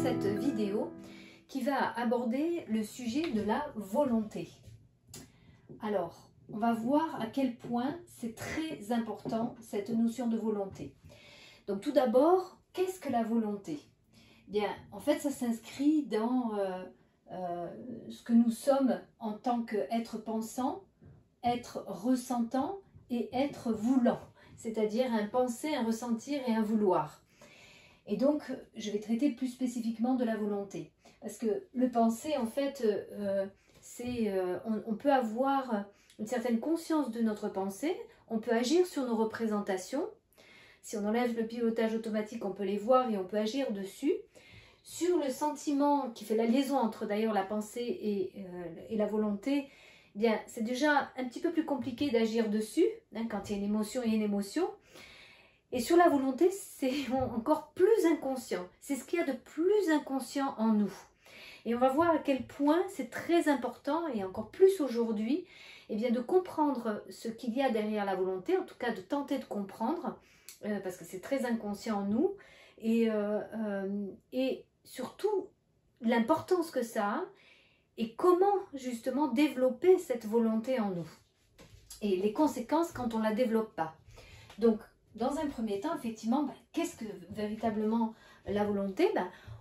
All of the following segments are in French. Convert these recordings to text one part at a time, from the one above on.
cette vidéo qui va aborder le sujet de la volonté. Alors, on va voir à quel point c'est très important cette notion de volonté. Donc tout d'abord, qu'est-ce que la volonté? Bien, en fait, ça s'inscrit dans ce que nous sommes en tant qu'être pensant, être ressentant et être voulant, c'est-à-dire un penser, un ressentir et un vouloir. Et donc, je vais traiter plus spécifiquement de la volonté. Parce que le penser, en fait, on peut avoir une certaine conscience de notre pensée, on peut agir sur nos représentations. Si on enlève le pilotage automatique, on peut les voir et on peut agir dessus. Sur le sentiment qui fait la liaison entre d'ailleurs la pensée et la volonté, eh bien, c'est déjà un petit peu plus compliqué d'agir dessus, hein, quand il y a une émotion, il y a une émotion. Et sur la volonté, c'est encore plus inconscient. C'est ce qu'il y a de plus inconscient en nous. Et on va voir à quel point c'est très important, et encore plus aujourd'hui, eh bien, de comprendre ce qu'il y a derrière la volonté, en tout cas de tenter de comprendre, parce que c'est très inconscient en nous, et surtout l'importance que ça a, et comment justement développer cette volonté en nous. Et les conséquences quand on ne la développe pas. Donc, dans un premier temps, effectivement, qu'est-ce que véritablement la volonté?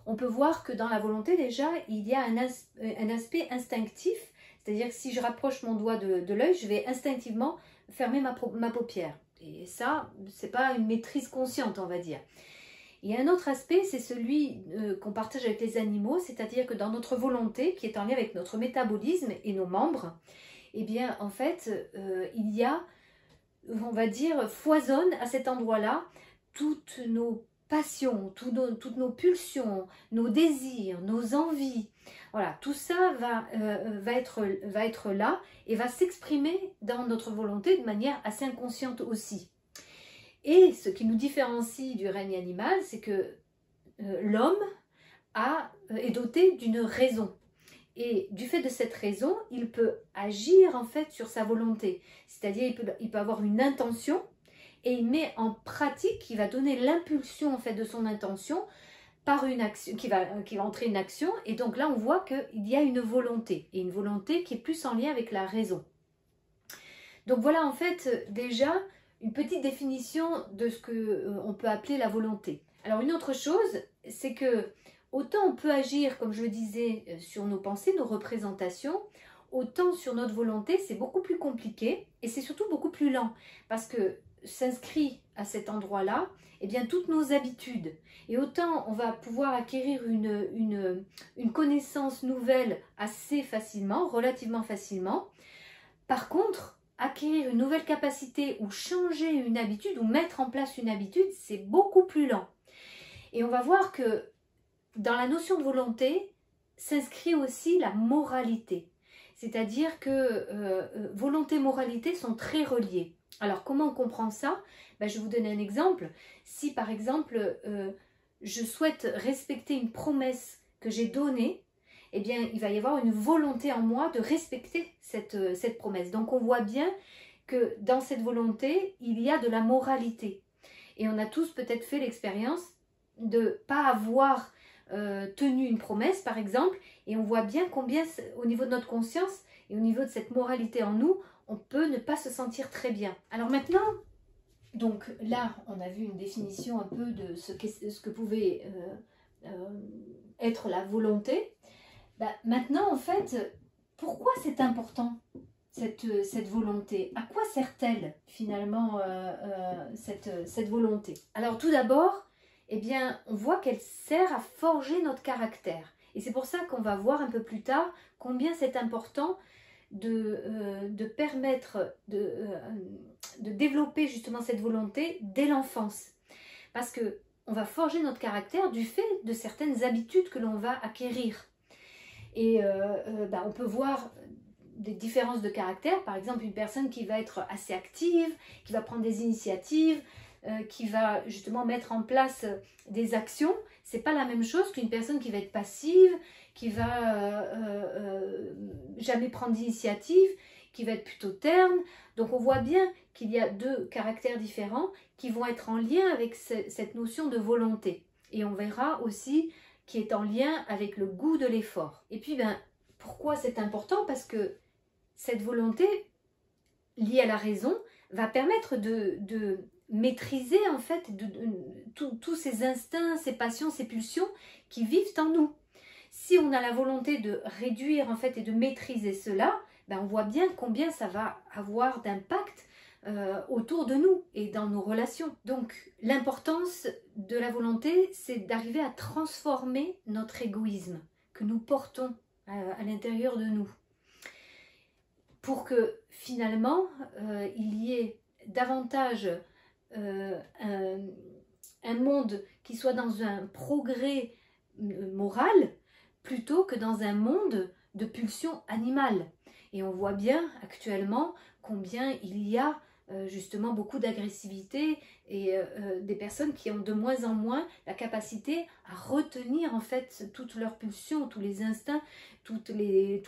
On peut voir que dans la volonté, déjà, il y a un aspect instinctif. C'est-à-dire que si je rapproche mon doigt de l'œil, je vais instinctivement fermer ma paupière. Et ça, ce n'est pas une maîtrise consciente, on va dire. Il y a un autre aspect, c'est celui qu'on partage avec les animaux, c'est-à-dire que dans notre volonté, qui est en lien avec notre métabolisme et nos membres, eh bien, en fait, il y a, on va dire, foisonne à cet endroit-là toutes nos passions, toutes nos pulsions, nos désirs, nos envies. Voilà, tout ça va être là et va s'exprimer dans notre volonté de manière assez inconsciente aussi. Et ce qui nous différencie du règne animal, c'est que l'homme est doté d'une raison. Et du fait de cette raison, il peut agir en fait sur sa volonté. C'est-à-dire il peut avoir une intention et il met en pratique, qui va donner l'impulsion en fait de son intention par une action, qui va entrer une action. Et donc là, on voit qu'il y a une volonté, et une volonté qui est plus en lien avec la raison. Donc voilà en fait déjà une petite définition de ce qu'on peut appeler la volonté. Alors une autre chose, c'est que autant on peut agir, comme je le disais, sur nos pensées, nos représentations, autant sur notre volonté, c'est beaucoup plus compliqué et c'est surtout beaucoup plus lent. Parce que s'inscrit à cet endroit-là, eh bien, toutes nos habitudes. Et autant on va pouvoir acquérir une connaissance nouvelle assez facilement, relativement facilement. Par contre, acquérir une nouvelle capacité ou changer une habitude ou mettre en place une habitude, c'est beaucoup plus lent. Et on va voir que dans la notion de volonté s'inscrit aussi la moralité. C'est-à-dire que volonté et moralité sont très reliés. Alors comment on comprend ça? Je vais vous donner un exemple. Si par exemple je souhaite respecter une promesse que j'ai donnée, eh bien il va y avoir une volonté en moi de respecter cette promesse. Donc on voit bien que dans cette volonté, il y a de la moralité. Et on a tous peut-être fait l'expérience de ne pas avoir tenu une promesse par exemple, et on voit bien combien au niveau de notre conscience et au niveau de cette moralité en nous, on peut ne pas se sentir très bien. Alors maintenant, donc là on a vu une définition un peu de ce que pouvait être la volonté. Maintenant en fait, pourquoi c'est important cette volonté? À quoi sert-elle finalement cette volonté? Alors tout d'abord, eh bien, on voit qu'elle sert à forger notre caractère. Et c'est pour ça qu'on va voir un peu plus tard combien c'est important de permettre de développer justement cette volonté dès l'enfance. Parce qu'on va forger notre caractère du fait de certaines habitudes que l'on va acquérir. Et on peut voir des différences de caractère. Par exemple, une personne qui va être assez active, qui va prendre des initiatives, qui va justement mettre en place des actions, c'est pas la même chose qu'une personne qui va être passive, qui va jamais prendre d'initiative, qui va être plutôt terne. Donc on voit bien qu'il y a deux caractères différents qui vont être en lien avec cette notion de volonté. Et on verra aussi qui est en lien avec le goût de l'effort. Et puis, pourquoi c'est important? Parce que cette volonté liée à la raison va permettre de maîtriser en fait tous ces instincts, ces passions, ces pulsions qui vivent en nous. Si on a la volonté de réduire en fait et de maîtriser cela, on voit bien combien ça va avoir d'impact autour de nous et dans nos relations. Donc l'importance de la volonté, c'est d'arriver à transformer notre égoïsme que nous portons à l'intérieur de nous, pour que finalement il y ait davantage un monde qui soit dans un progrès moral plutôt que dans un monde de pulsions animales. Et on voit bien actuellement combien il y a justement beaucoup d'agressivité et des personnes qui ont de moins en moins la capacité à retenir en fait toutes leurs pulsions, tous les instincts, tous les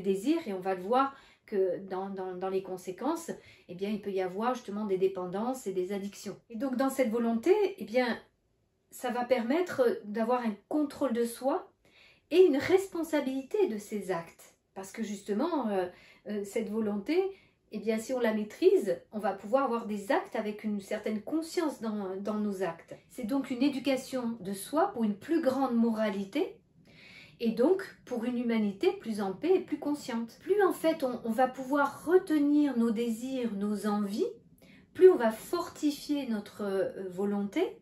désirs, et on va le voir que dans les conséquences, eh bien, il peut y avoir justement des dépendances et des addictions. Et donc dans cette volonté, eh bien, ça va permettre d'avoir un contrôle de soi et une responsabilité de ses actes. Parce que justement, cette volonté, eh bien, si on la maîtrise, on va pouvoir avoir des actes avec une certaine conscience dans nos actes. C'est donc une éducation de soi pour une plus grande moralité, et donc pour une humanité plus en paix et plus consciente. Plus en fait on va pouvoir retenir nos désirs, nos envies, plus on va fortifier notre volonté,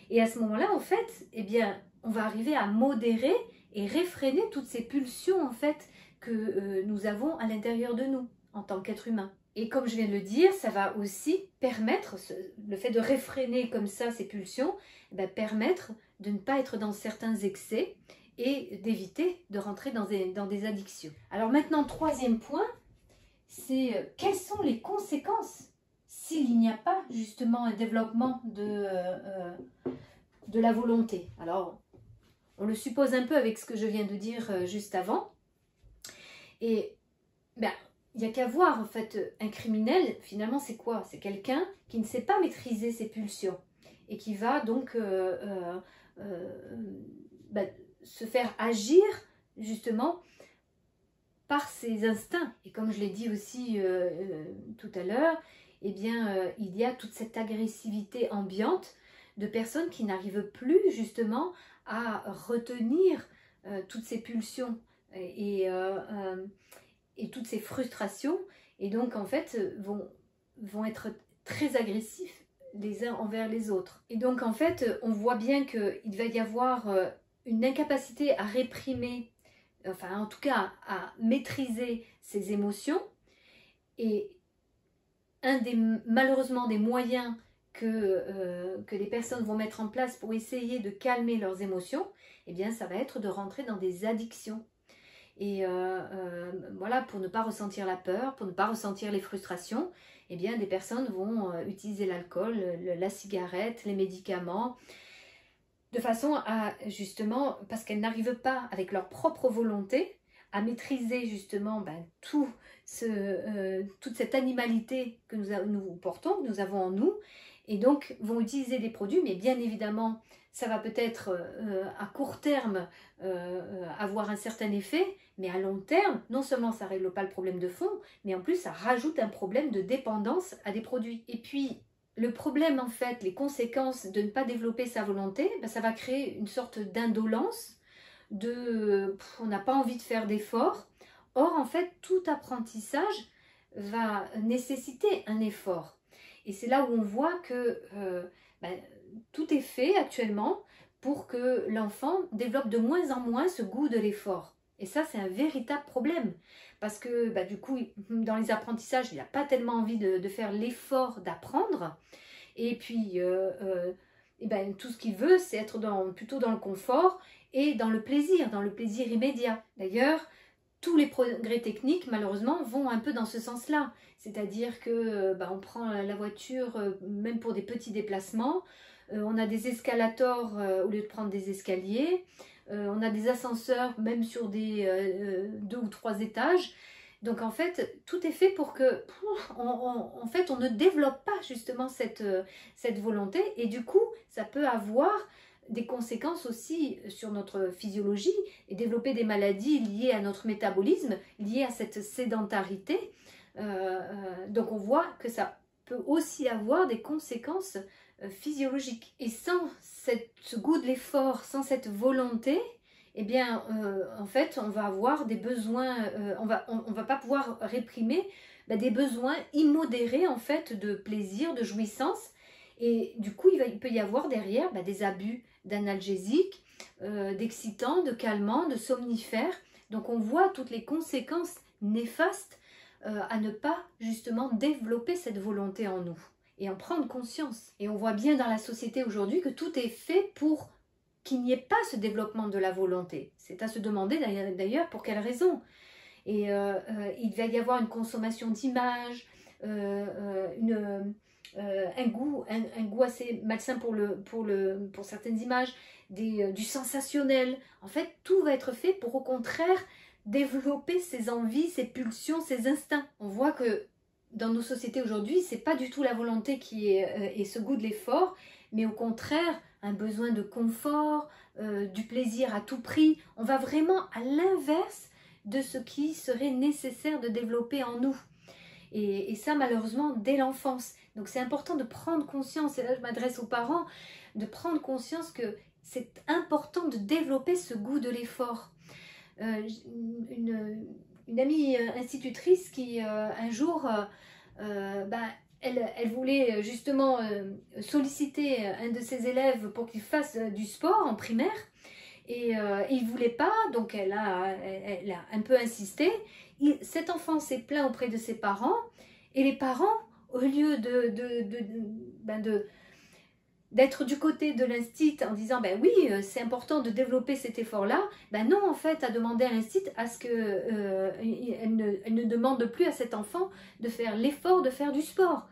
et à ce moment-là en fait, eh bien, on va arriver à modérer et réfréner toutes ces pulsions en fait que nous avons à l'intérieur de nous en tant qu'être humain. Et comme je viens de le dire, ça va aussi permettre, le fait de réfréner comme ça ces pulsions, permettre de ne pas être dans certains excès et d'éviter de rentrer dans des addictions. Alors maintenant, troisième point, c'est quelles sont les conséquences s'il n'y a pas justement un développement de la volonté. Alors, on le suppose un peu avec ce que je viens de dire juste avant. Et il n'y a qu'à voir, en fait, un criminel, finalement, c'est quoi? C'est quelqu'un qui ne sait pas maîtriser ses pulsions et qui va donc se faire agir justement par ses instincts. Et comme je l'ai dit aussi tout à l'heure, eh bien, il y a toute cette agressivité ambiante de personnes qui n'arrivent plus justement à retenir toutes ces pulsions et toutes ces frustrations, et donc en fait vont être très agressifs les uns envers les autres. Et donc en fait on voit bien qu'il va y avoir une incapacité à réprimer, enfin en tout cas à maîtriser ses émotions, et malheureusement des moyens que les personnes vont mettre en place pour essayer de calmer leurs émotions, eh bien ça va être de rentrer dans des addictions. Et voilà, pour ne pas ressentir la peur, pour ne pas ressentir les frustrations, eh bien des personnes vont utiliser l'alcool, la cigarette, les médicaments, de façon à justement, parce qu'elles n'arrivent pas avec leur propre volonté à maîtriser justement toute cette animalité que nous portons, que nous avons en nous, et donc vont utiliser des produits, mais bien évidemment ça va peut-être à court terme avoir un certain effet, mais à long terme, non seulement ça ne règle pas le problème de fond, mais en plus ça rajoute un problème de dépendance à des produits. Et puis le problème en fait, les conséquences de ne pas développer sa volonté, ça va créer une sorte d'indolence, on n'a pas envie de faire d'efforts. Or en fait tout apprentissage va nécessiter un effort. Et c'est là où on voit que tout est fait actuellement pour que l'enfant développe de moins en moins ce goût de l'effort. Et ça, c'est un véritable problème. Parce que du coup, dans les apprentissages, il n'a pas tellement envie de faire l'effort d'apprendre. Et puis, tout ce qu'il veut, c'est être plutôt dans le confort et dans le plaisir immédiat. D'ailleurs, tous les progrès techniques, malheureusement, vont un peu dans ce sens-là. C'est-à-dire que on prend la voiture, même pour des petits déplacements, on a des escalators au lieu de prendre des escaliers, on a des ascenseurs même sur des 2 ou 3 étages. Donc en fait, tout est fait pour que en fait, on ne développe pas justement cette volonté, et du coup, ça peut avoir des conséquences aussi sur notre physiologie et développer des maladies liées à notre métabolisme, liées à cette sédentarité. Donc on voit que ça peut aussi avoir des conséquences physiologique. Et sans ce goût de l'effort, sans cette volonté, eh bien, en fait, on va avoir des besoins, on va pas pouvoir réprimer des besoins immodérés, en fait, de plaisir, de jouissance. Et du coup, il peut y avoir derrière des abus d'analgésiques, d'excitants, de calmants, de somnifères. Donc, on voit toutes les conséquences néfastes à ne pas, justement, développer cette volonté en nous et en prendre conscience. Et on voit bien dans la société aujourd'hui que tout est fait pour qu'il n'y ait pas ce développement de la volonté. C'est à se demander d'ailleurs pour quelle raison. Et il va y avoir une consommation d'images, un goût assez malsain pour certaines images, du sensationnel. En fait, tout va être fait pour au contraire développer ses envies, ses pulsions, ses instincts. On voit que dans nos sociétés aujourd'hui, c'est pas du tout la volonté qui est et ce goût de l'effort, mais au contraire, un besoin de confort, du plaisir à tout prix. On va vraiment à l'inverse de ce qui serait nécessaire de développer en nous. Et ça, malheureusement, dès l'enfance. Donc c'est important de prendre conscience, et là je m'adresse aux parents, de prendre conscience que c'est important de développer ce goût de l'effort. Une amie institutrice qui un jour elle voulait justement solliciter un de ses élèves pour qu'il fasse du sport en primaire et il ne voulait pas, donc elle a un peu insisté. Cet enfant s'est plaint auprès de ses parents et les parents, au lieu d'être du côté de l'instit en disant ben oui, c'est important de développer cet effort-là, ben non, en fait, à demander à l'instit à ce qu'elle ne demande plus à cet enfant de faire l'effort de faire du sport.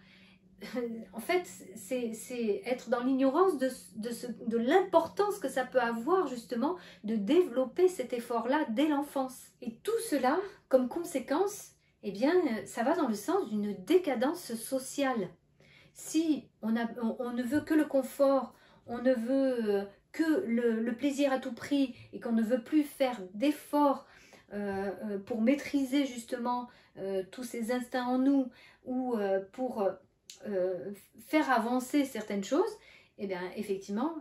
En fait, c'est être dans l'ignorance de l'importance que ça peut avoir justement de développer cet effort-là dès l'enfance. Et tout cela, comme conséquence, eh bien, ça va dans le sens d'une décadence sociale. Si on ne veut que le confort, on ne veut que le plaisir à tout prix et qu'on ne veut plus faire d'efforts pour maîtriser justement tous ces instincts en nous ou pour faire avancer certaines choses, eh bien effectivement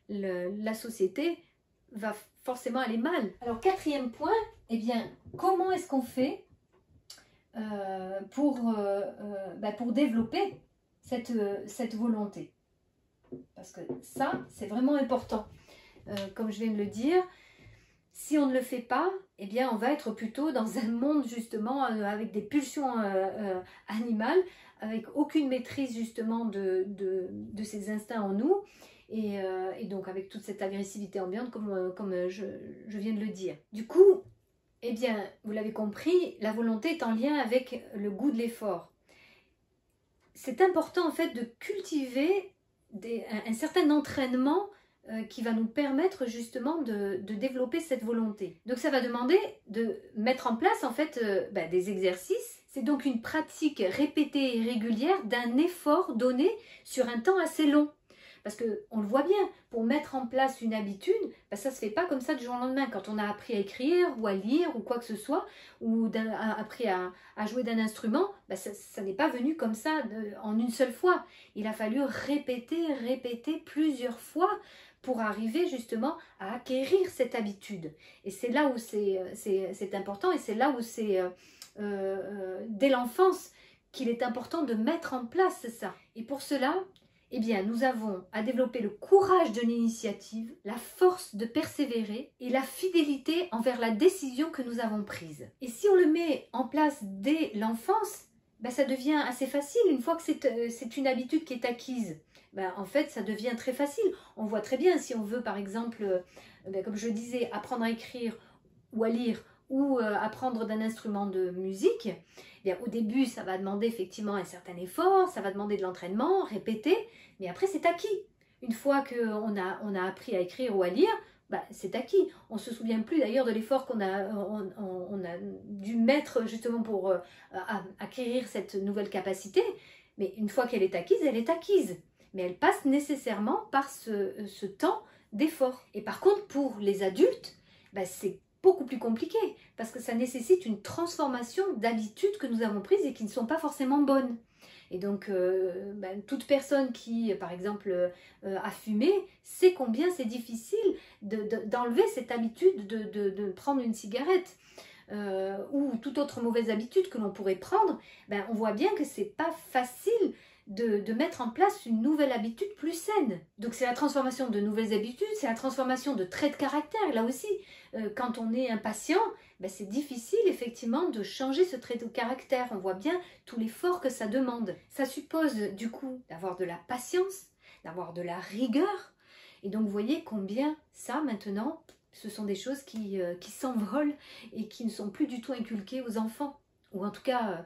la société va forcément aller mal. Alors quatrième point, eh bien comment est-ce qu'on fait pour développer cette volonté? Parce que ça, c'est vraiment important. Comme je viens de le dire, si on ne le fait pas, eh bien, on va être plutôt dans un monde justement avec des pulsions animales, avec aucune maîtrise justement de ces instincts en nous, et donc avec toute cette agressivité ambiante comme je viens de le dire. Du coup, eh bien, vous l'avez compris, la volonté est en lien avec le goût de l'effort. C'est important en fait de cultiver un certain entraînement qui va nous permettre justement de développer cette volonté. Donc ça va demander de mettre en place en fait des exercices. C'est donc une pratique répétée et régulière d'un effort donné sur un temps assez long. Parce qu'on le voit bien, pour mettre en place une habitude, ça ne se fait pas comme ça du jour au lendemain. Quand on a appris à écrire ou à lire ou quoi que ce soit, ou appris à jouer d'un instrument, ça n'est pas venu comme ça en une seule fois. Il a fallu répéter plusieurs fois pour arriver justement à acquérir cette habitude. Et c'est là où c'est important et c'est là où c'est dès l'enfance qu'il est important de mettre en place ça. Et pour cela, eh bien, nous avons à développer le courage de l'initiative, la force de persévérer et la fidélité envers la décision que nous avons prise. Et si on le met en place dès l'enfance, ça devient assez facile une fois que c'est une habitude qui est acquise. En fait, ça devient très facile. On voit très bien si on veut, par exemple, comme je disais, apprendre à écrire ou à lire ou apprendre d'un instrument de musique, au début, ça va demander effectivement un certain effort, ça va demander de l'entraînement, répéter, mais après c'est acquis. Une fois qu'on a appris à écrire ou à lire, c'est acquis. On ne se souvient plus d'ailleurs de l'effort qu'on a dû mettre justement pour acquérir cette nouvelle capacité, mais une fois qu'elle est acquise, elle est acquise. mais elle passe nécessairement par ce temps d'effort. Et par contre, pour les adultes, ben, c'est beaucoup plus compliqué, parce que ça nécessite une transformation d'habitudes que nous avons prises et qui ne sont pas forcément bonnes. Et donc, ben, toute personne qui, par exemple, a fumé, sait combien c'est difficile d'enlever cette habitude de prendre une cigarette. Ou toute autre mauvaise habitude que l'on pourrait prendre, ben, on voit bien que c'est pas facile de mettre en place une nouvelle habitude plus saine. Donc c'est la transformation de nouvelles habitudes, c'est la transformation de traits de caractère. Là aussi, quand on est impatient, ben, c'est difficile effectivement de changer ce trait de caractère. On voit bien tout l'effort que ça demande. Ça suppose du coup d'avoir de la patience, d'avoir de la rigueur. Et donc vous voyez combien ça maintenant, ce sont des choses qui s'envolent et qui ne sont plus du tout inculquées aux enfants. Ou en tout cas,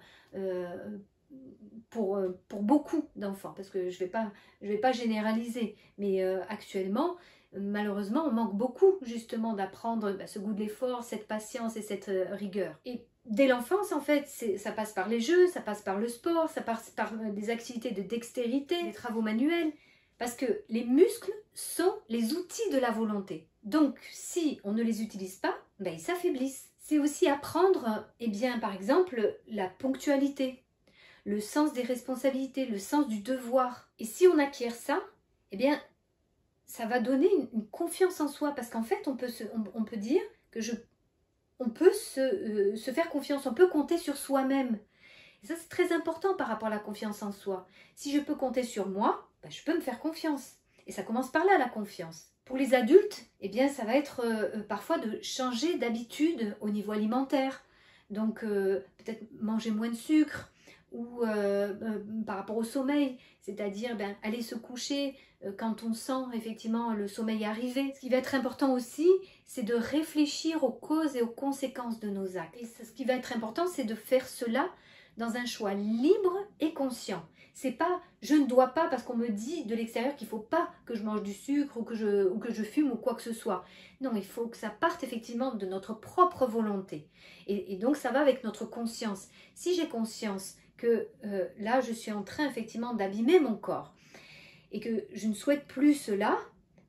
pour beaucoup d'enfants. Parce que je vais pas généraliser. Mais actuellement, malheureusement, on manque beaucoup justement d'apprendre ce goût de l'effort, cette patience et cette rigueur. Et dès l'enfance, en fait, ça passe par les jeux, ça passe par le sport, ça passe par des activités de dextérité, des travaux manuels. Parce que les muscles sont les outils de la volonté. Donc, si on ne les utilise pas, ben, ils s'affaiblissent. C'est aussi apprendre, eh bien, par exemple, la ponctualité, le sens des responsabilités, le sens du devoir. Et si on acquiert ça, eh bien, ça va donner une confiance en soi. Parce qu'en fait, on peut dire que on peut se faire confiance, on peut compter sur soi-même. Et ça, c'est très important par rapport à la confiance en soi. Si je peux compter sur moi, ben, je peux me faire confiance. Et ça commence par là, la confiance. Pour les adultes, eh bien, ça va être parfois de changer d'habitude au niveau alimentaire. Donc, peut-être manger moins de sucre ou par rapport au sommeil, c'est-à-dire ben, aller se coucher quand on sent effectivement le sommeil arriver. Ce qui va être important aussi, c'est de réfléchir aux causes et aux conséquences de nos actes. Et ce qui va être important, c'est de faire cela dans un choix libre et conscient. C'est pas je ne dois pas parce qu'on me dit de l'extérieur qu'il ne faut pas que je mange du sucre ou que je fume ou quoi que ce soit. Non, il faut que ça parte effectivement de notre propre volonté. Et donc ça va avec notre conscience. Si j'ai conscience que là je suis en train effectivement d'abîmer mon corps et que je ne souhaite plus cela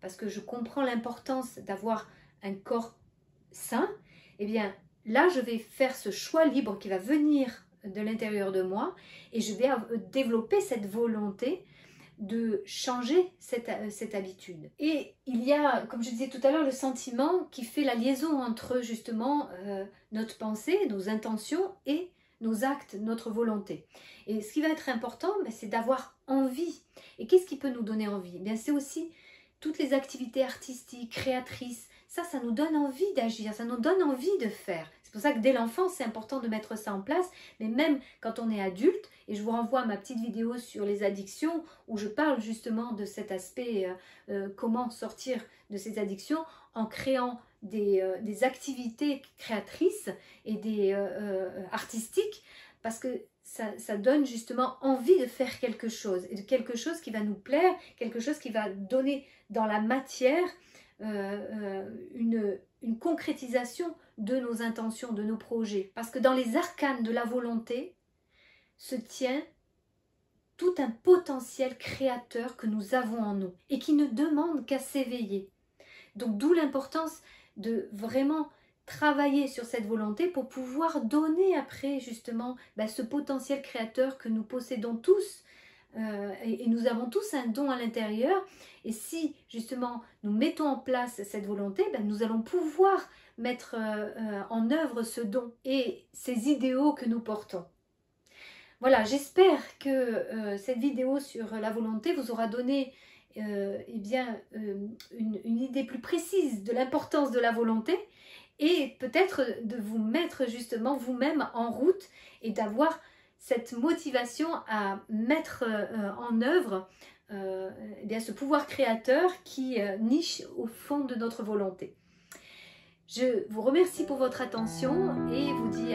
parce que je comprends l'importance d'avoir un corps sain, eh bien là je vais faire ce choix libre qui va venir de l'intérieur de moi et je vais développer cette volonté de changer cette habitude. Et il y a, comme je disais tout à l'heure, le sentiment qui fait la liaison entre justement notre pensée, nos intentions et nos actes, notre volonté. Et ce qui va être important, c'est d'avoir envie. Et qu'est-ce qui peut nous donner envie? Bien, c'est aussi toutes les activités artistiques, créatrices. Ça nous donne envie d'agir, ça nous donne envie de faire. C'est pour ça que dès l'enfance, c'est important de mettre ça en place, mais même quand on est adulte, et je vous renvoie à ma petite vidéo sur les addictions, où je parle justement de cet aspect, comment sortir de ces addictions, en créant des activités créatrices et des artistiques, parce que ça donne justement envie de faire quelque chose, et de quelque chose qui va nous plaire, quelque chose qui va donner dans la matière une concrétisation de nos intentions, de nos projets. Parce que dans les arcanes de la volonté se tient tout un potentiel créateur que nous avons en nous et qui ne demande qu'à s'éveiller. Donc d'où l'importance de vraiment travailler sur cette volonté pour pouvoir donner après justement ce potentiel créateur que nous possédons tous. Et nous avons tous un don à l'intérieur et si justement nous mettons en place cette volonté, nous allons pouvoir mettre en œuvre ce don et ces idéaux que nous portons. Voilà, j'espère que cette vidéo sur la volonté vous aura donné une idée plus précise de l'importance de la volonté et peut-être de vous mettre justement vous-même en route et d'avoir cette motivation à mettre en œuvre ce pouvoir créateur qui niche au fond de notre volonté. Je vous remercie pour votre attention et vous dis